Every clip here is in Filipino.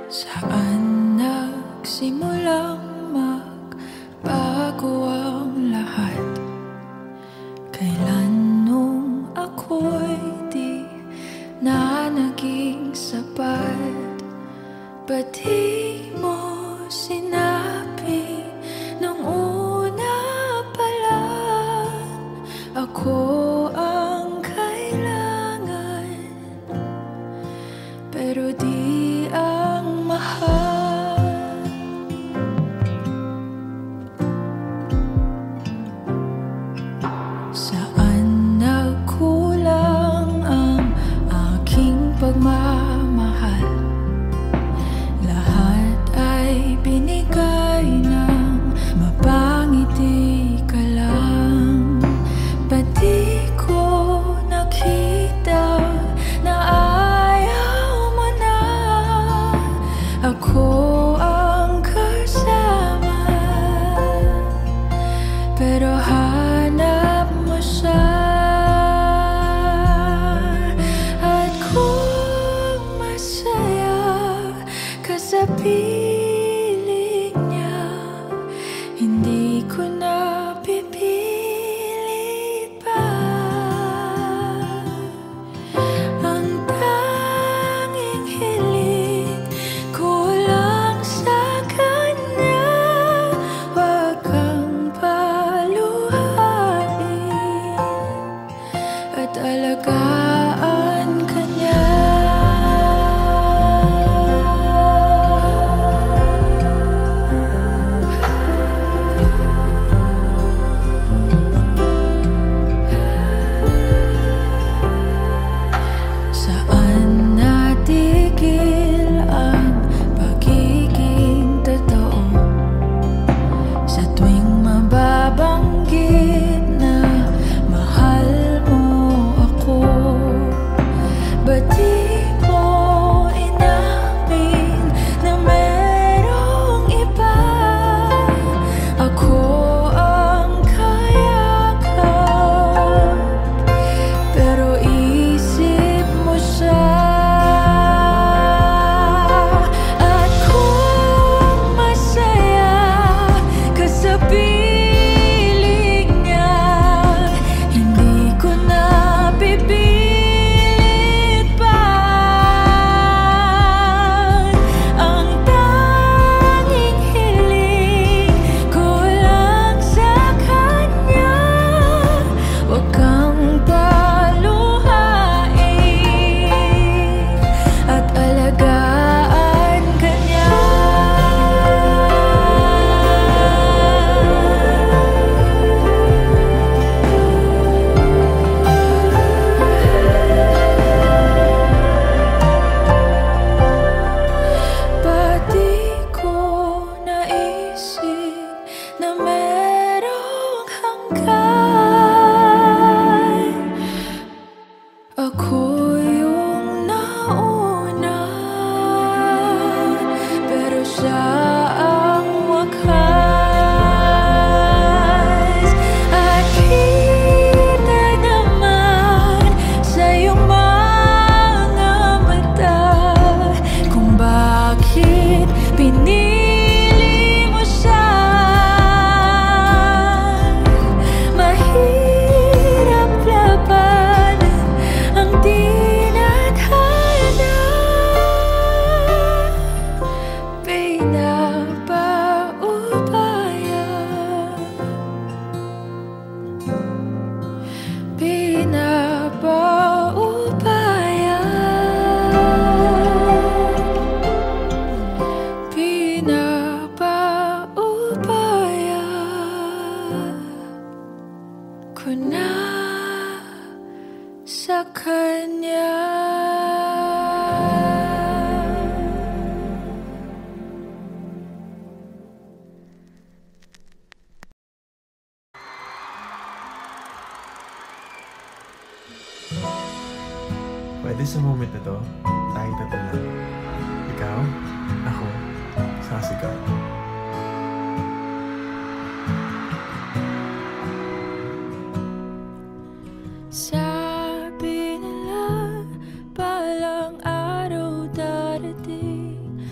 Saan nagsimulang magbago ang lahat? Kailan nung ako'y di na naging sapat? Ba't di mo sinabi nung una pa lang ako ang kailangan, pero di ang mahal? Saan nagkulang ang aking pagmamahal? Lahat ay binigay ng mapangiti ka lang. Ba't di ko nakita na ayaw mo na ako ang kasama? Pero hanap mo siya, at kung masaya ka sa piling niya, hindi ko na pipilit pa. Ang tanging hiling ko lang sa kanya, wag kang paluhain at alagaan ka niya. Saan natigil ang pagiging totoo? Sa tuwing mababanggit na mahal mo ako, ba't di mo inamin na merong iba? Ako ang kayakap, pero isip mo siya. At kung masaya ka sa piling niya, hindi ko na pipilit pa. Ang tanging hiling ko lang sa kanya, wag kang paluhain at alagaan ka niya. Ba't di ko naisip na merong hanggan? Ako yung nauna, pero siya ang wakas. At kita naman sa iyong mga mata kung bakit pinili mo siya. Mahirap labanan ang tinadhana. Pinapaubaya, pinapaubaya, pinapaubaya ko na sa kanya. Pwede sa moment na to, tayong tatlo lang. Ikaw, ako, sasigaw. Sabi nila balang araw darating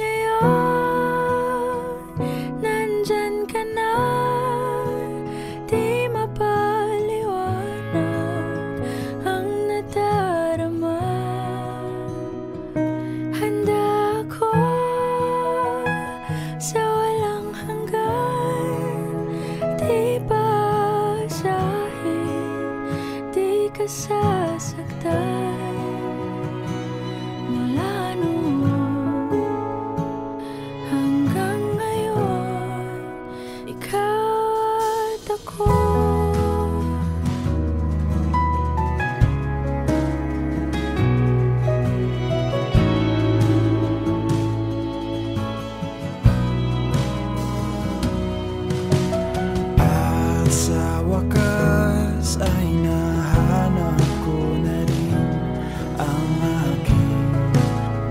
ngayon nandyan ka na, di mapaliwanag ang nadarama. Handa ako sa walang hanggan, di basahin, di ka sasaktan. Mula noon hanggang ngayon, ikaw at ako. At sa wakas ay nahanap ko na rin ang aking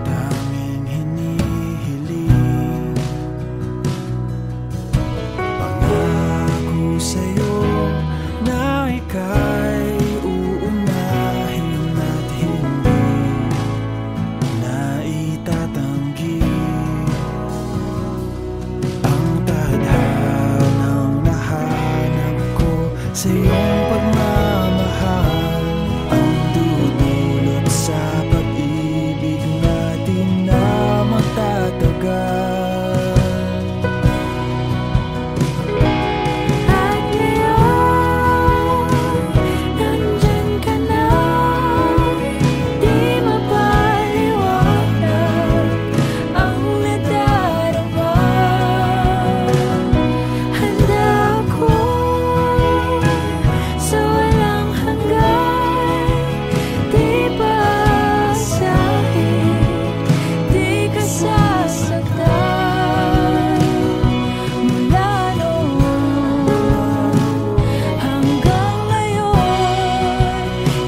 daming hinihiling. Pangako sa'yo na ika'y uunahin at hindi na itatanggi. Ang tadhanang nahanap ko sa iyong pagmamahal ang dudulot sa pag-ibig natin na magtatagal. At ngayon nandyan ka na, di mapaliwanag ang nadarama. Handa ako sa walang hanggan, di basahin, di ka sasaktan. Mula noon hanggang ngayon,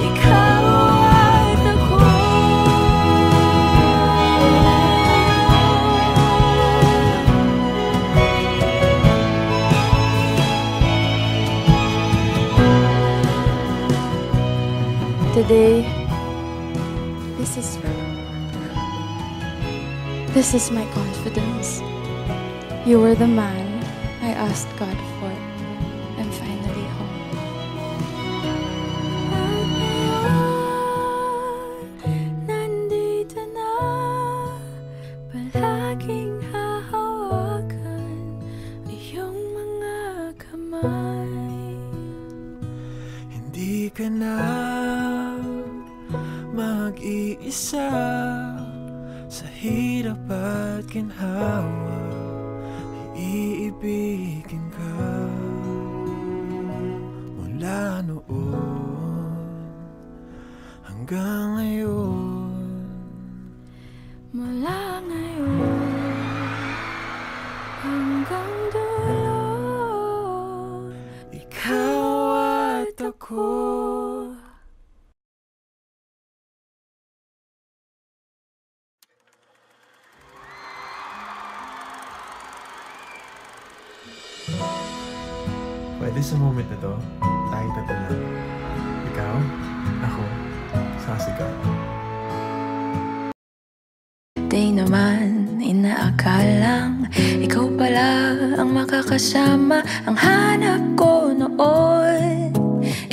ikaw at ako. Today, this is my confidence. You were the man I asked God for. I'm finally home. Nandito na, palaging hahawakan iyong mga kamay. Hindi ka na mag-iisa sa hirap at ginhawa, iibigin ka. Mula noon hanggang ngayon, Mula ngayon hanggang dulo, ikaw at ako. Pwede sa moment na to, tayo tatlo lang. Ikaw, ako, sasigaw. Di naman inaakalang ikaw pala ang makakasama. Ang hanap ko noon,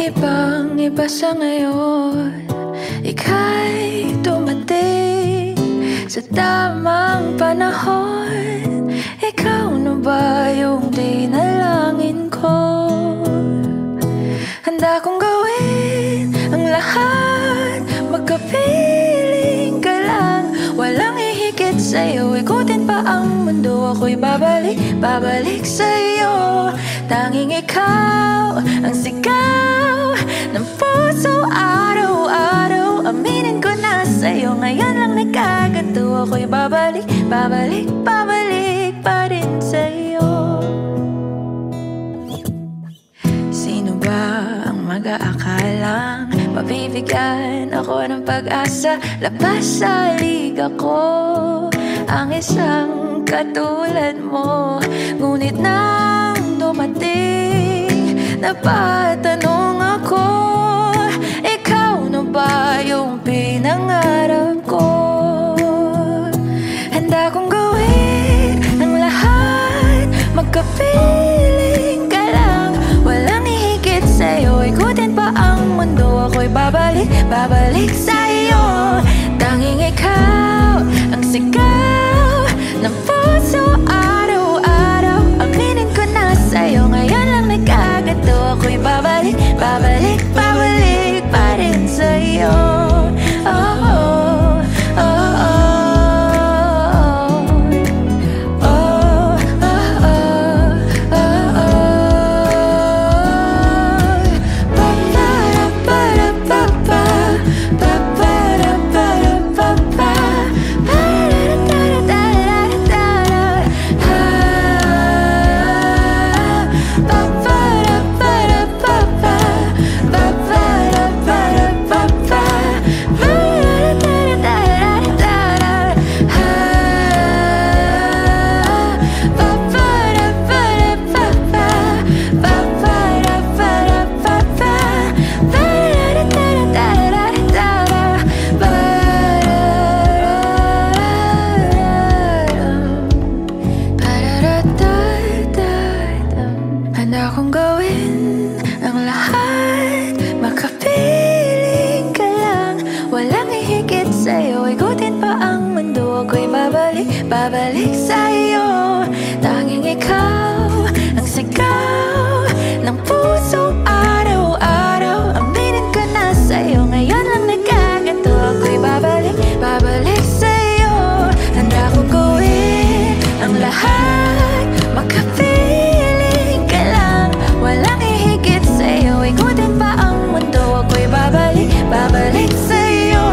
ibang iba sa ngayon. Ika'y dumating sa tamang panahon. Ikaw na ba yung dinalangin ko? Handa kong gawin ang lahat, magkapiling ka lang. Walang ihigit sa'yo, ikutin pa ang mundo. Ako'y babalik sa'yo. Tanging ikaw ang sigaw ng puso araw-araw. Aminin ko na sa'yo, ngayon lang nagkaganto. Ako'y babalik pa rin sa'yo. Sino ba ang mag-aakalang mabibigyan ako ng pag-asa? Labas sa liga ko ang isang katulad mo. Ngunit nang dumating, napatanong ako, ikaw na ba yung pinangarap ko? Handa kong gawin makapiling ka lang. Walang hihigit sa'yo, ikutin pa ang mundo. Ako'y babalik, babalik sa'yo. Tanging ikaw ang sigaw ng puso araw-araw. Aminin ko na sa'yo, ngayon lang nagkagato. Ako'y babalik, babalik, babalik pa rin sa'yo. Oh, oh, oh, oh. Handa kong gawin ang lahat, makapiling ka lang. Walang hihigit sa'yo, ikutin pa ang mundo. Ako'y babalik, babalik sa'yo. Tanging ikaw ang sigaw ng puso araw-araw. Aminin ko na sa'yo, ngayon lang nagkagato. Ako'y babalik, babalik sa'yo. Handa kong gawin ang lahat, makapiling ka lang. Walang hihigit sa'yo, ikutin pa ang mundo. Ako'y babalik, babalik sa'yo.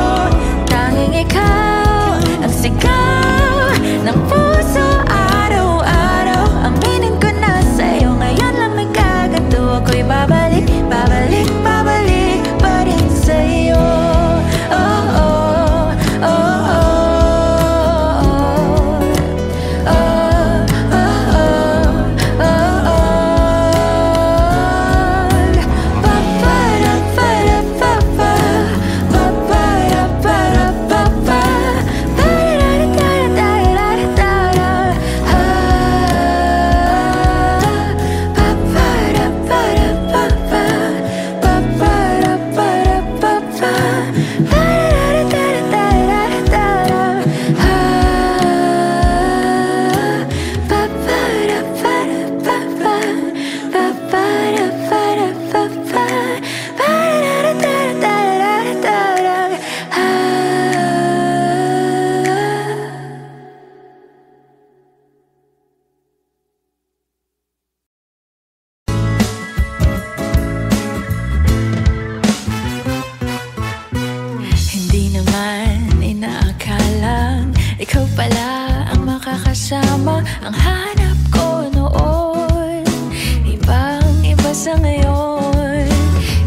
Tanging ikaw ang sigaw ng puso araw-araw. Aminin ko na sa'yo, ngayon lang nagkagato. Ako'y babalik, babalik, babalik pa rin sa'yo. Oh, oh, oh, oh. Ikaw pala ang makakasama, ang hanap ko noon. Ibang-iba sa ngayon,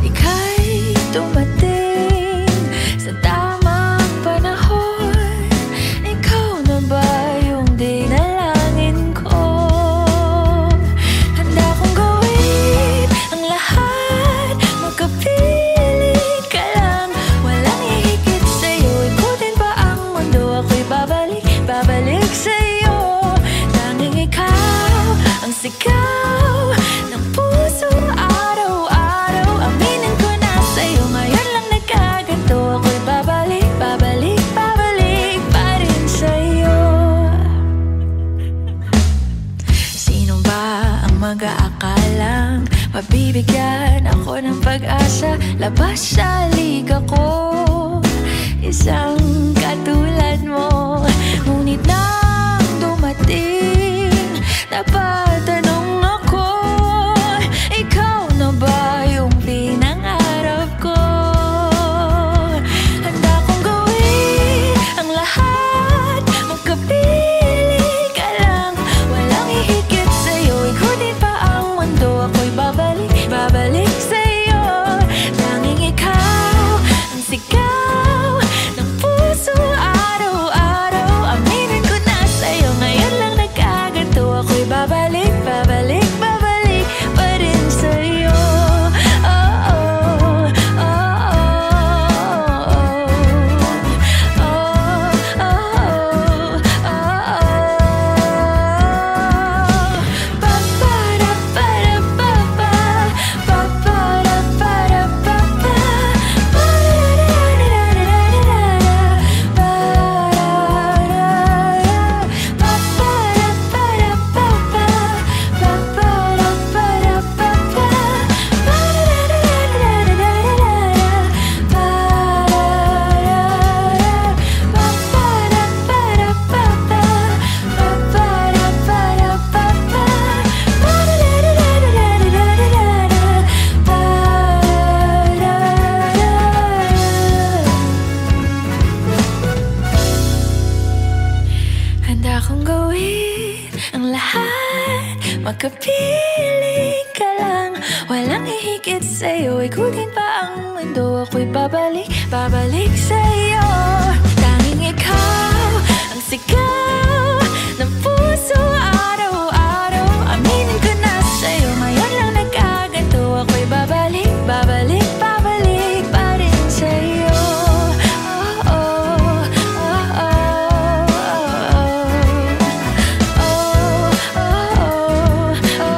ika'y dumating sa tamang panahon. Ikaw na ba yung dinalangin ko? Handa kong gawin ang lahat, magkapili ka lang. Walang hihigit sa'yo, ikutin pa ang mundo. Ako'y babalik, babalik sa'yo. Tanging ikaw ang sigaw ng puso araw-araw. Aminin ko na sa'yo, ngayon lang nagkagato. Ako'y babalik, babalik, babalik pa rin sa'yo. Sino ba ang mag-aakalang mabibigyan ako ng pag-asa? Labas sa liga ko, isang katulad mo. Ngunit nang dumating, napatanong ako, ikaw na ba yung pinangarap ko? Handa kong gawin ang lahat, magkapili ka lang. Walang hihigit sa'yo, ikutin pa ang mundo. Ako'y babalik, babalik sa'yo. Tanging ikaw ang sigaw ng puso araw-araw. Aminin ko na sa'yo, ngayon lang nagkagato. Ako'y babalik, gawin ang lahat, makapiling ka lang. Walang hihigit sa'yo, ikutin pa ang mundo. Ako'y babalik, babalik sa'yo. Tanging ikaw ang sigaw ng puso araw-araw. Aminin ko na sa'yo, ngayon lang nagkaganto. Ako'y babalik, babalik, babalik pa rin sa'yo. Oh, oh, oh, oh, oh, oh, oh, oh.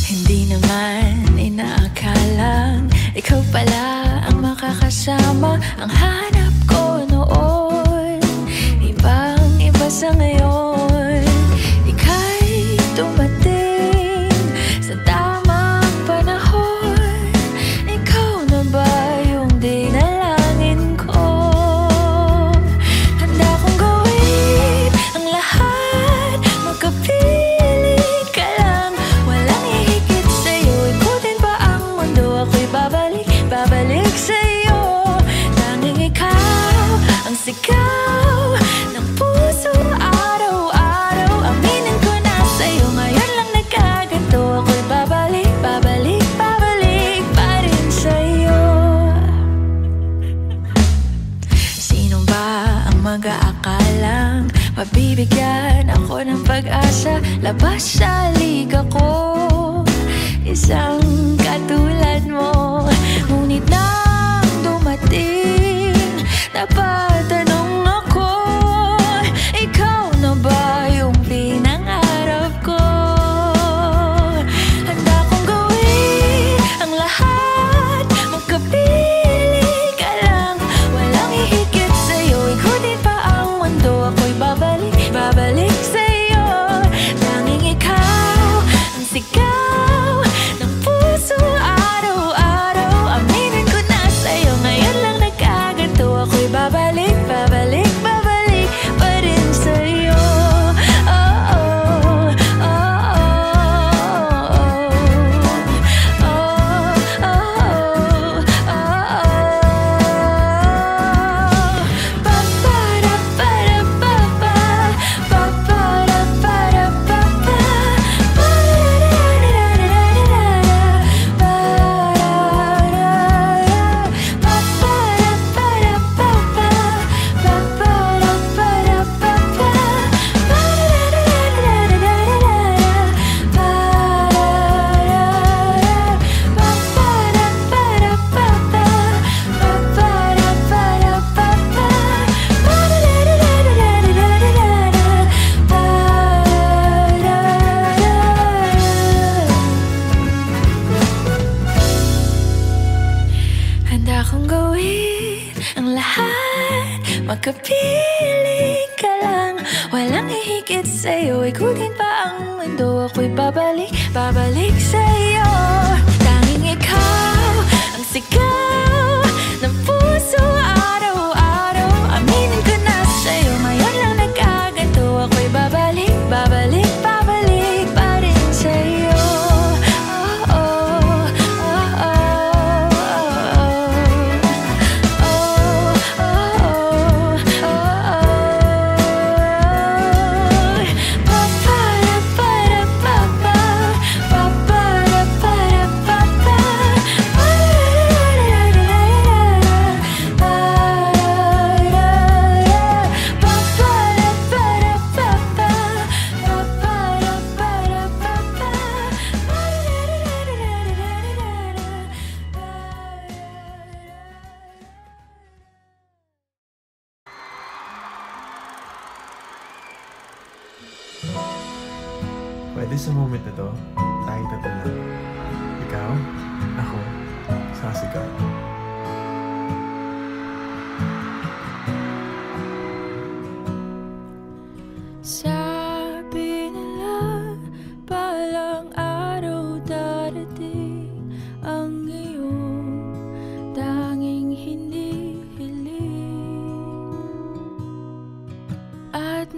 Hindi naman inaakalang ikaw pala ang makakasama. Ang hanap ko noon, ibang-iba sa ngayon. Ika'y dumating sa tamang panahon. Ikaw na ba yung dinalangin ko? Handa kong gawin ang lahat, magkapiling ka lang. Walang hihigit sa'yo, ikutin pa ang mundo. Ako'y babalik, babalik sa'yo. Tanging ikaw ang sigaw ng puso araw-araw. Aminin ko na sa'yo, ngayon lang nagkaganto. Ako'y babalik, babalik, babalik pa rin sa'yo. Sino ba ang mag-aakalang mabibigyan ako ng pag-asa? Labas sa liga ko, isang katulad mo. Ngunit nang dumating, napatanong ako, ikaw na ba yung pinangarap ko? Handa kong gawin ang lahat, magkapiling ka lang. Walang hihigit sa'yo, ikutin pa ang mundo. Ako'y babalik, babalik sa'yo. Tanging ikaw ang sigaw ng puso araw-araw. Aminin ko na sa'yo, ngayon lang nagkaganto. Ako'y babalik, babalik, babalik pa rin sa'yo. Oh, oh, oh, oh, oh, oh, oh, oh, oh. Pa-pa-da-pa-da-pa-pa, pa-pa-da-pa-da-pa-pa, handa kong gawin ang lahat, makapiling ka lang. Walang hihigit sa'yo, ikutin pa ang mundo. Ako'y babalik, babalik sa'yo. Tanging ikaw ang sigaw ng puso araw-araw. Aminin ko na sa'yo, ngayon lang nagkaganto. Ako'y babalik, babalik, babalik pa rin sa'yo. Oh, oh, oh, oh, Pwede sa moment na to, tayong tatlo lang. Ikaw, ako, sasigaw.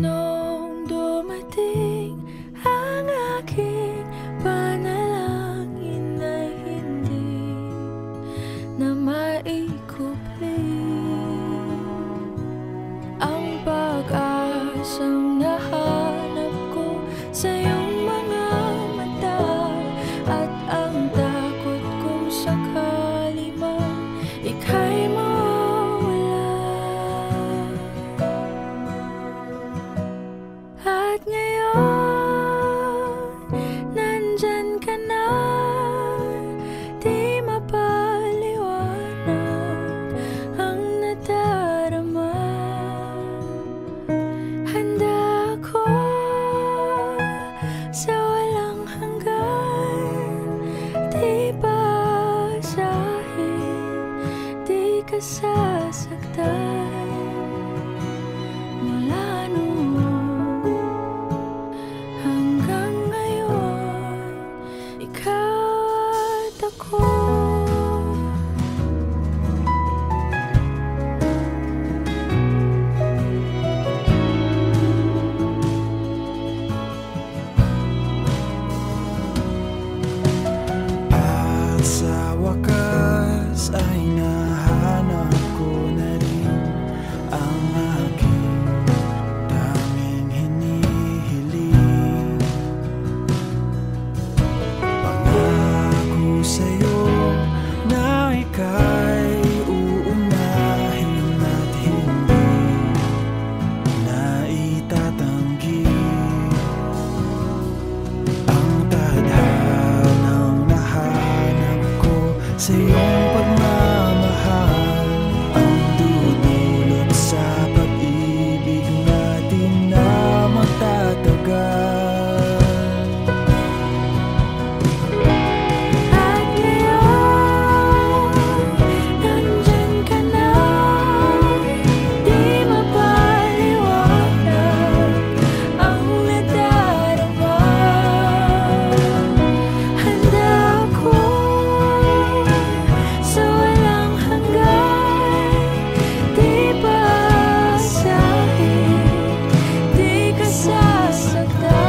Nung dumating ang aking panalangin na hindi na maikupli, ang pag-asang nahanap ko sa iyong mga mata, at ang takot kong sakali man ika'y mawala. At ngayon, nandyan ka na, di mapaliwanag ang nadarama. Handa ako sa walang hanggan, di basahin, di ka sasaktan. Mula noon hanggang ngayon, ikaw at ako. At sa wakas ay nahanap ko na rin ang aking daming hinihiling. Pangako sa'yo na ika'y uunahin at hindi na itatanggi. Ang tadhanang nahanap ko sa iyong pagmamahal, ang dudulot sa pag-ibig natin na magtatagal. At ngayon, nandyan ka na, di mapaliwanag ang nadarama. Handa ako sa walang hanggan, di basahin, di ka sasaktan.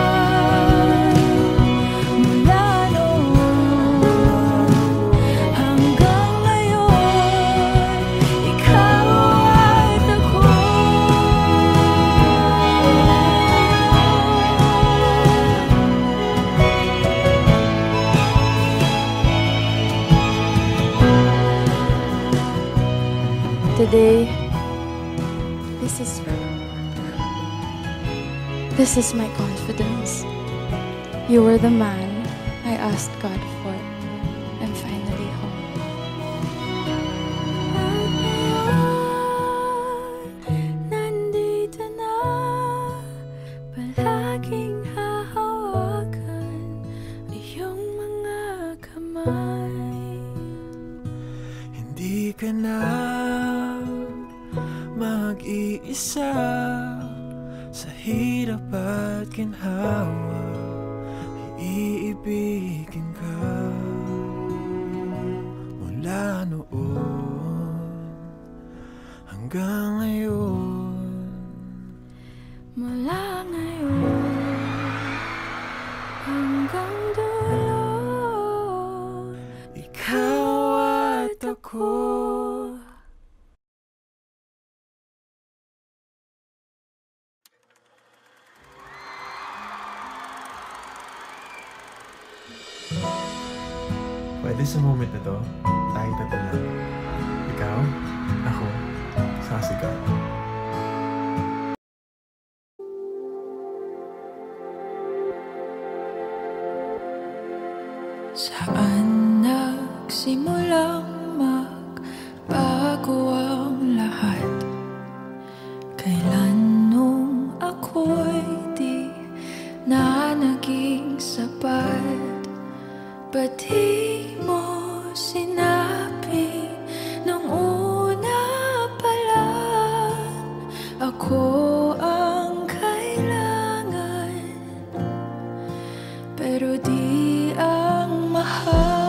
Mula noon hanggang ngayon, ikaw at ako. Today, this is my confidence. You were the man I asked God for. I'm finally home. Nandito na, palaging hahawakan iyong mga kamay. Hindi ka na mag-iisa sa hirap at ginhawa, iibigin ka. Mula noon hanggang ngayon, Mula ngayon hanggang dulo, ikaw at ako. Pwede sa moment na to, tayo tatlo lang. Ikaw, ako, sasigaw. saan nagsimulang magbago ang lahat? Kailan nung ako'y di na naging sapat? Ba't di mo sinabi nung una pa lang ako ang kailangan, pero di ang mahal?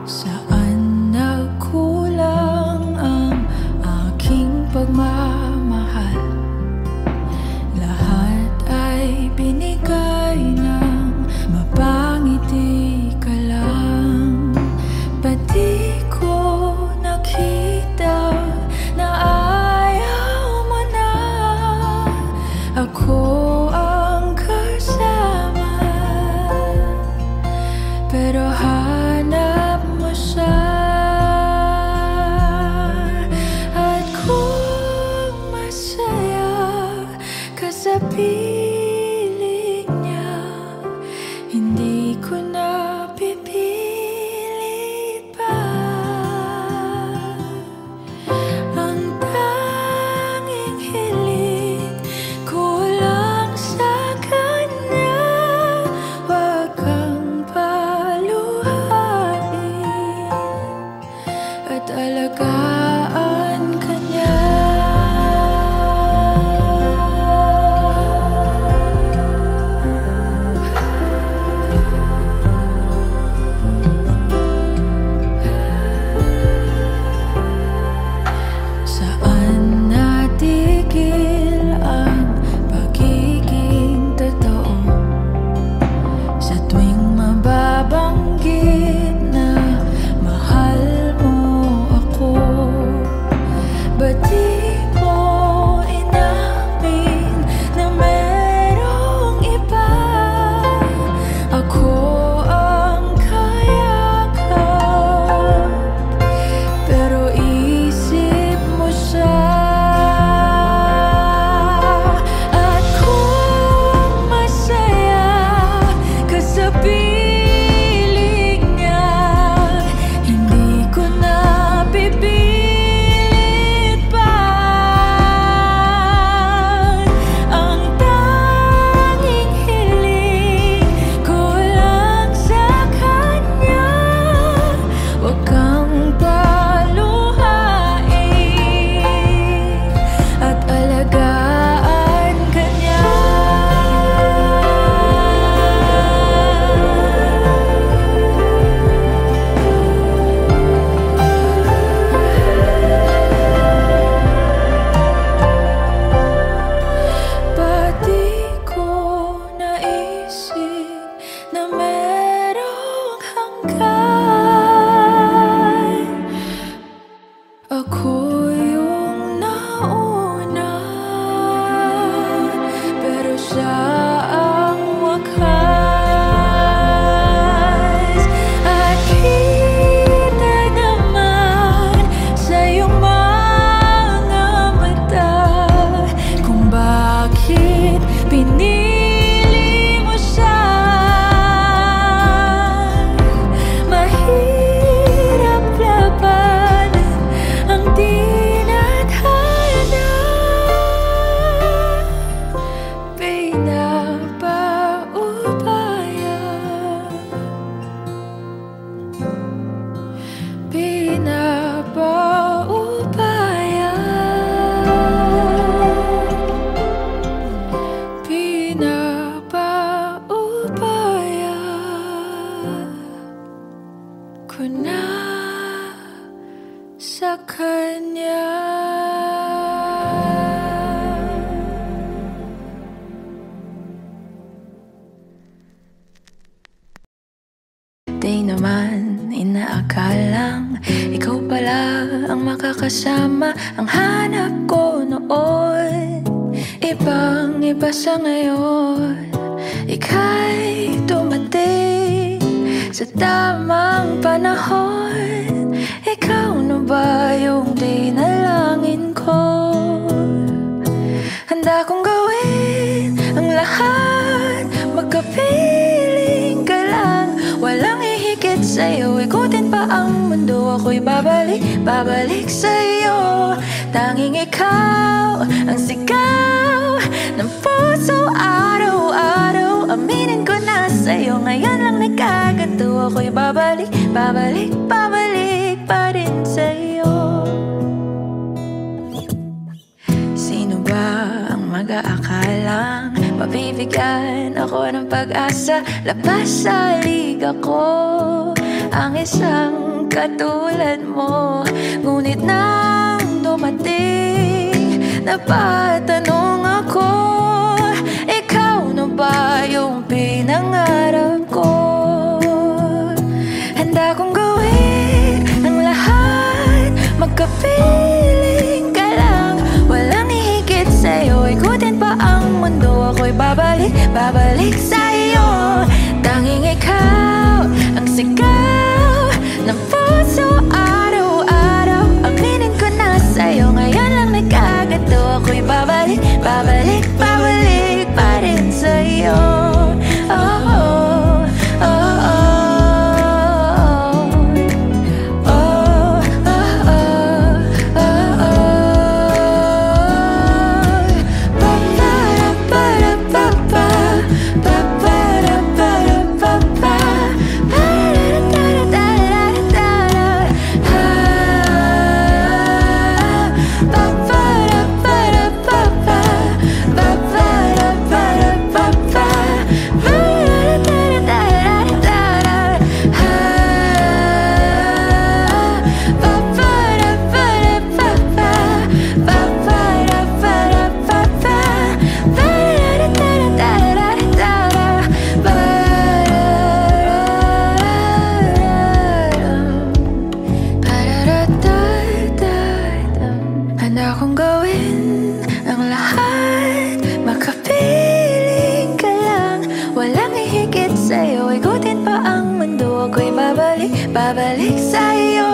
Saan nagkulang piling niya, hindi ko na pipilit pa. Ang tanging hiling ko lang sa kanya, wag kang paluhain at alagaan ka niya. Saan natigil ang pagiging totoo? Sa tuwing mababanggit na mahal mo ako, ba't di mo inamin na merong iba? Ako ang kayakap, pero isip mo siya. At kung masaya ka sa piling niya, hindi ko na pipilit pa. Ang tanging hiling ko lang sa kanya, wag kang paluhain at alagaan ka niya. Ba't di ko naisip na merong hanggan? Ako yung nauna, pero siya ang wakas. At kita naman sa iyong mga mata kung bakit pinili mo siya. Mahirap labanan ang tinadhana, pinapaubaya, pinapaubaya, pinapaubaya ko na sa kanya. Di naman inaakalang ikaw pala ang makakasama ang hanap ko noon. Ibang iba sa ngayon, ika'y dumating sa tamang panahon. Ikaw na ba yung dinalangin ko? Handa kong gawin ang lahat, magkapiling ka lang, walang ihigit sa'yo. Ikutin pa ang mundo, ako'y babalik, babalik sa'yo. Tanging ikaw ang sigaw ng puso araw-araw. Aminin ko na sa'yo, ngayon lang nagkaganto. Ako'y babalik, babalik, babalik pa rin sa'yo. Sino ba ang mag-aakalang mabibigyan ako ng pag-asa? Labas sa liga ko ang isang katulad mo. Ngunit nang dumating, napatanong ako, ikaw na ba yung pinangarap ko? Handa kong gawin ang lahat, magkapiling ka lang, walang ihigit sa'yo. Ikutin pa ang mundo, ako'y babalik, babalik sa'yo. Tanging ikaw ang sigaw ng puso araw-araw. Aminin ko na sa'yo, ngayon lang nagkaganto. Ako'y babalik, babalik, babalik babalik sa'yo.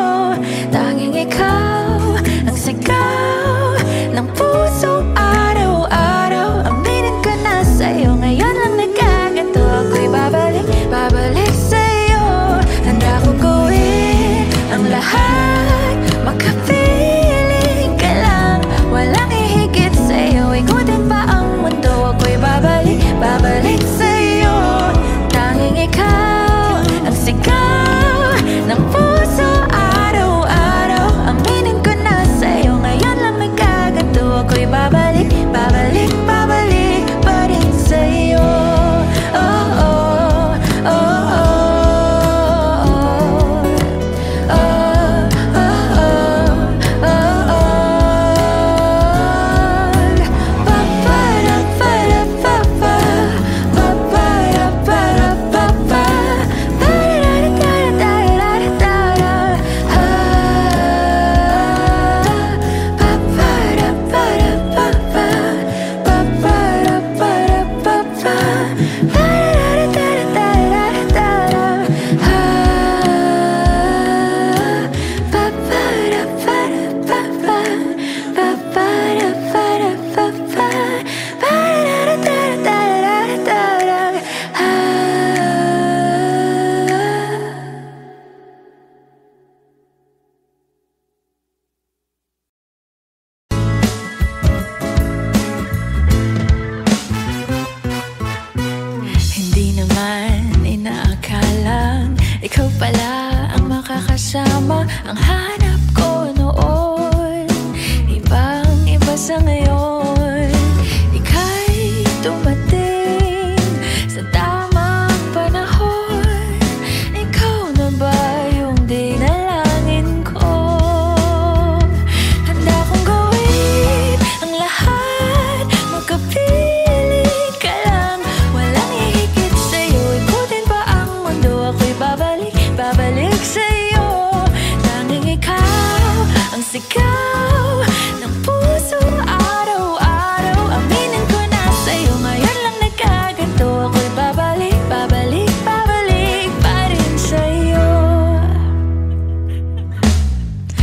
Tanging ikaw ang sigaw ng puso araw-araw. Aminin ko na sa'yo, ngayon lang nagkaganto. Ako'y babalik, babalik sa'yo. Handa kong gawin ang lahat, makapiling ka lang. Walang ihigit sa'yo, ikutin pa ang mundo. Ako'y babalik, babalik sa'yo. Tanging ikaw ang sigaw ng puso araw-araw. Aminin ko na sa'yo, ngayon lang nagkaganto. Ako'y babalik, babalik, babalik pa rin sa'yo. Oh, oh, oh, oh. Hindi naman inaakalang ikaw pala ang makakasama. Ang hanap ko noon, ibang-iba sa ngayon. Ika'y dumating sa tamang panahon. Ikaw na ba yung dinalangin ko? Handa kong gawin ang lahat, magkapili ka lang. Walang ihigit sa'yo, ikutin pa ang mundo. Ako'y babalik, babalik sa'yo. Tanging ikaw ang sigaw ng puso araw-araw. Aminin ko na sa'yo, ngayon lang nagkaganto. Ako'y babalik, babalik, babalik pa rin sa'yo.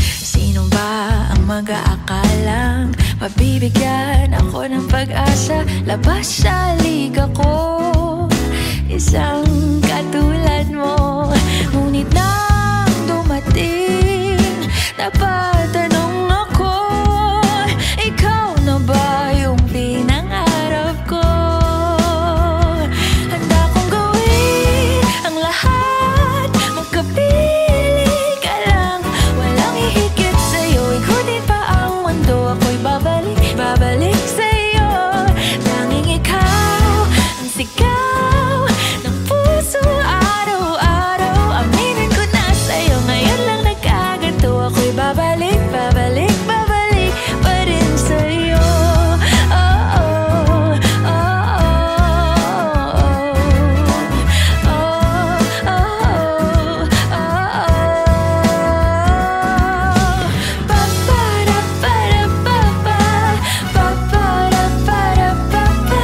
Sino ba ang mag-aakalang mabibigyan ako ng pag-asa? Labas sa liga ko, isang katulad mo. Ngunit nang dumating, napatanong ako, ikaw na ba yung pinangarap ko? Handa kong gawin ang lahat, magkapili ka lang. Walang ihigit sa'yo, ikutin pa ang mundo. Ako'y babalik, babalik sa'yo. Tanging ikaw ang sigaw ng puso araw-araw. Aminin ko na sa'yo, ngayon lang nagkaganto. Ako'y babalik, babalik, babalik pa rin sa'yo. Oh, oh, oh, oh, oh, oh, oh, oh. Pa-pa-da-pa-da-pa-pa, pa-pa-da-pa-da-pa-pa,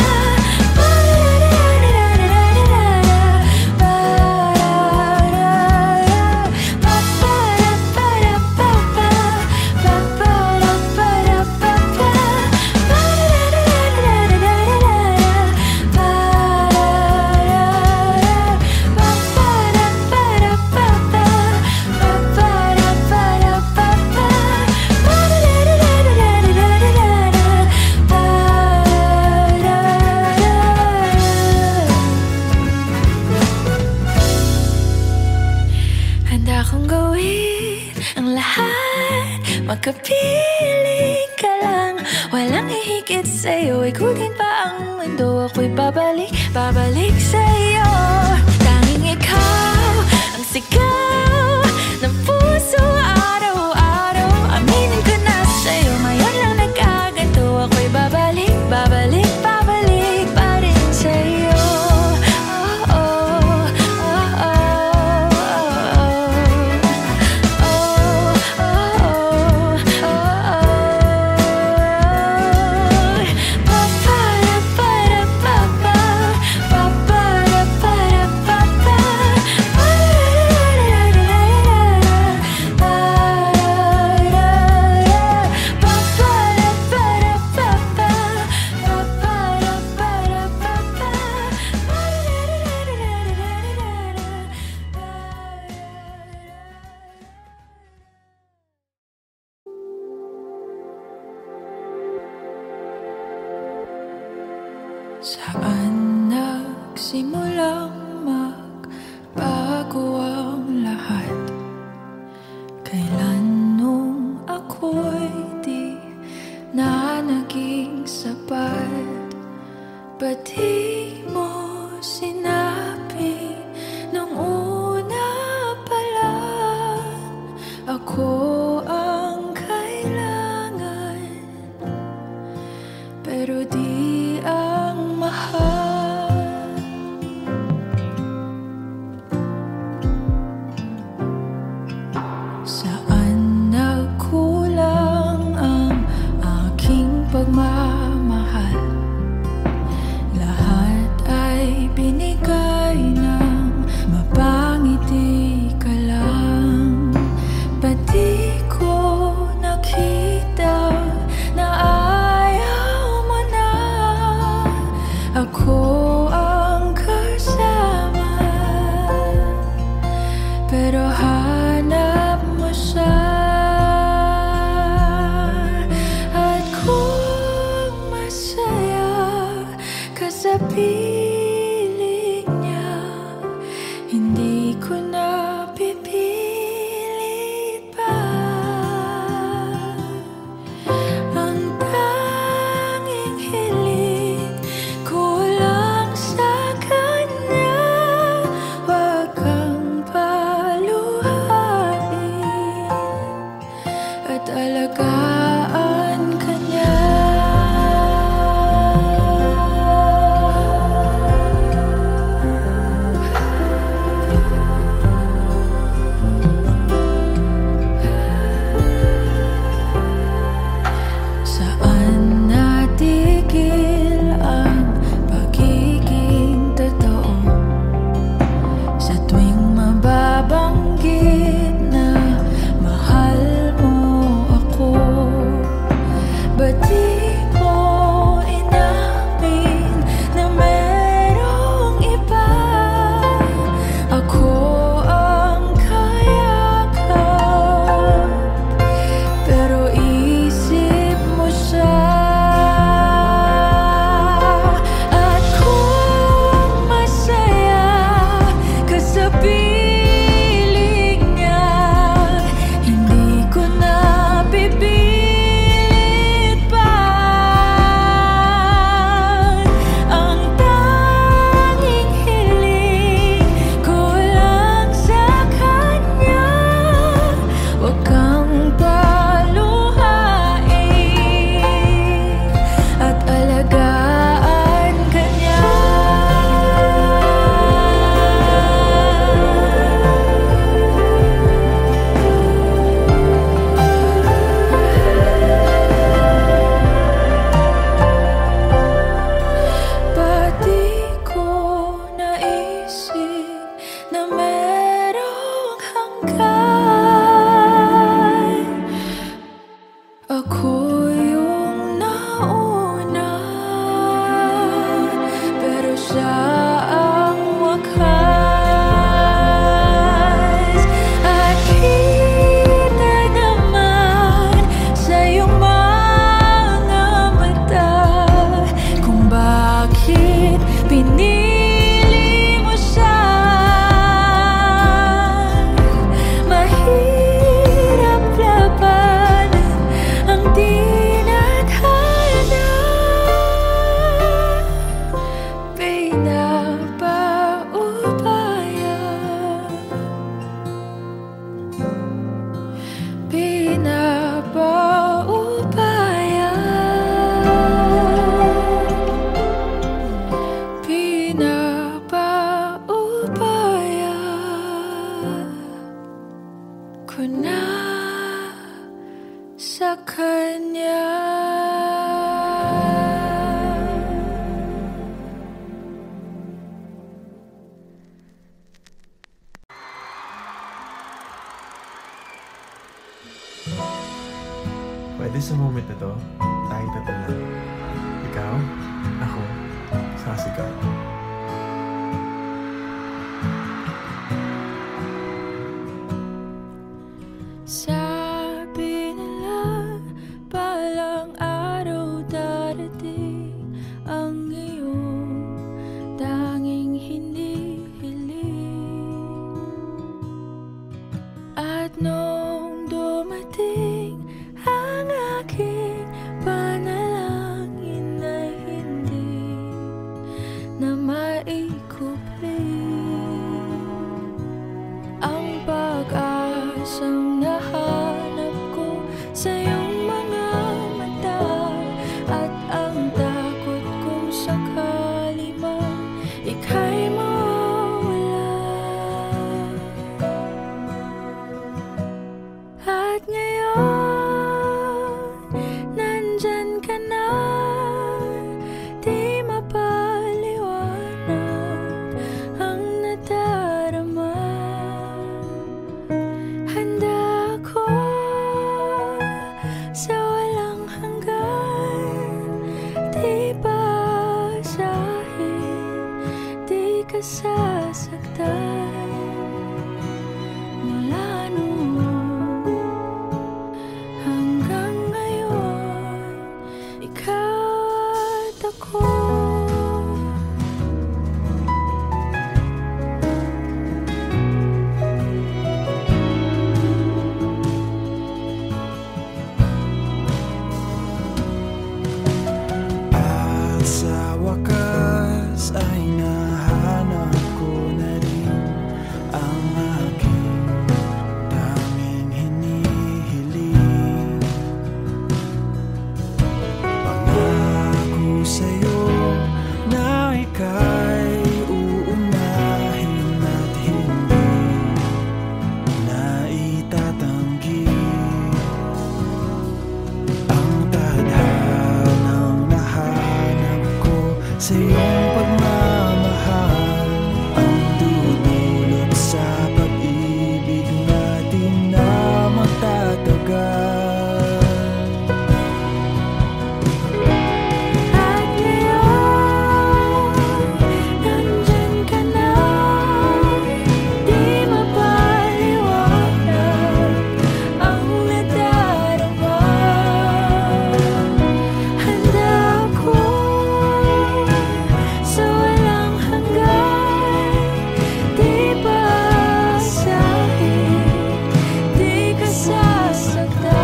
handa kong gawin ang lahat, magkapili ka lang. Walang ihigit sa'yo, ikutin pa ang mundo. Ako'y babalik, babalik sa'yo. Tanging ikaw ang sigaw ng puso araw-araw. Aminin ko na sa'yo, ngayon lang nagkaganto. Ako'y babalik, babalik, babalik pa rin sa'yo. Oh, oh, oh, oh, Pa-pa-da-pa-da-pa-pa, pa-pa-da-pa-da-pa-pa. Saan nagsimulang magbago ang lahat? Kailan nung ako'y di na naging sapat? Ba't di mo sinabi nung una pa lang ako ang kailangan, pero di ang mahal? Saan nagkulang ang aking pagmamahal? Lahat ay binigay ng mapangiti ka lang. Ba't di ko nakita na ayaw mo na ako ang kasama, pero hanap mo siya? At kung masaya ka sa piling niya, hindi ko na pipilit pa. Ang tanging hiling ko lang sa kanya, wag kang paluhain at alagaan ka niya. Saan natigil ang pagiging totoo? Sa tuwing mababanggit na mahal mo ako, ba't di mo inamin na merong iba? Ako ang kayakap, pero isip mo siya. At kung masaya ka sa piling niya, hindi ko na pipilit pa. Ang tanging hiling ko lang sa kanya, wag kang paluhain at alagaan ka niya. Ba't di ko naisip na merong hanggan? Ako yung nauna, pero siya ang wakas. At kita naman sa iyong mga mata kung bakit pinili mo siya. Mahirap labanan ang tinadhana. Pinapaubaya, pinapaubaya ko na sa kanya. Pwede sa moment na to, tayo tatlo lang. Ikaw, ako, saka si God. Sabi nila, balang araw darating ang iyong ang nahanap ko sa iyong mga mata. At ang takot kong sakali man ika'y mawawala. At ngayon, nandyan ka na, di mapaliwanag ang nadarama. Handa ako sa walang hanggan, di basahin, di ka sasaktan. Mula noon hanggang ngayon, ikaw at ako. At sa wakas ay nahanap ko na rin ang aking tanging hinihiling. Pangako sa'yo na ika'y uunahin at hindi na itatanggi. Ang tadhanang nahanap ko sa iyong pagmamahal ang dudulot sa pag-ibig natin na magtatagal. At ngayon, nandyan ka na, di mapaliwanag ang nadarama. Handa ako sa walang hanggan, di basahin, di ka sasaktan.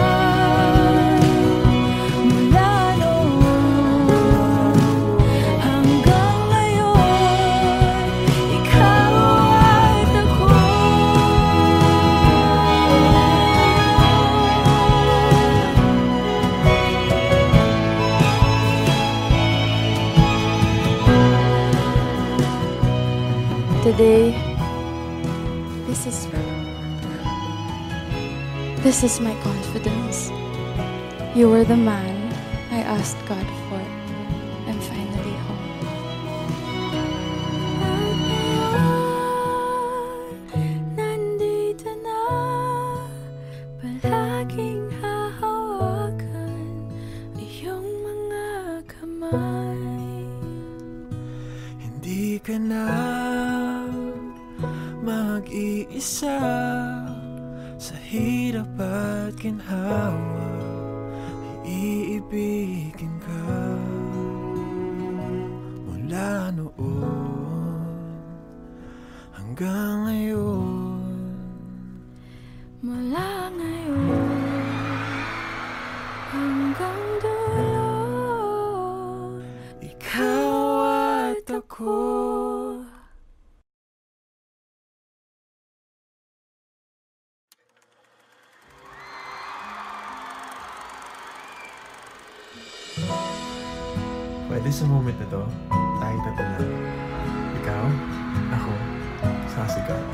Mula noon hanggang ngayon, ikaw at ako. Today, this is my confidence. You were the man I asked God for. I'm finally home. Nandito na, palaging hahawakan iyong mga kamay. Hindi ka na mag-iisa sa hirap at ginhawa, iibigin ka. Mula noon hanggang ngayon, Mula ngayon hanggang dulo, ikaw at ako. Pwede sa moment na to, tayo tatlo lang. Ikaw, ako, sasigaw.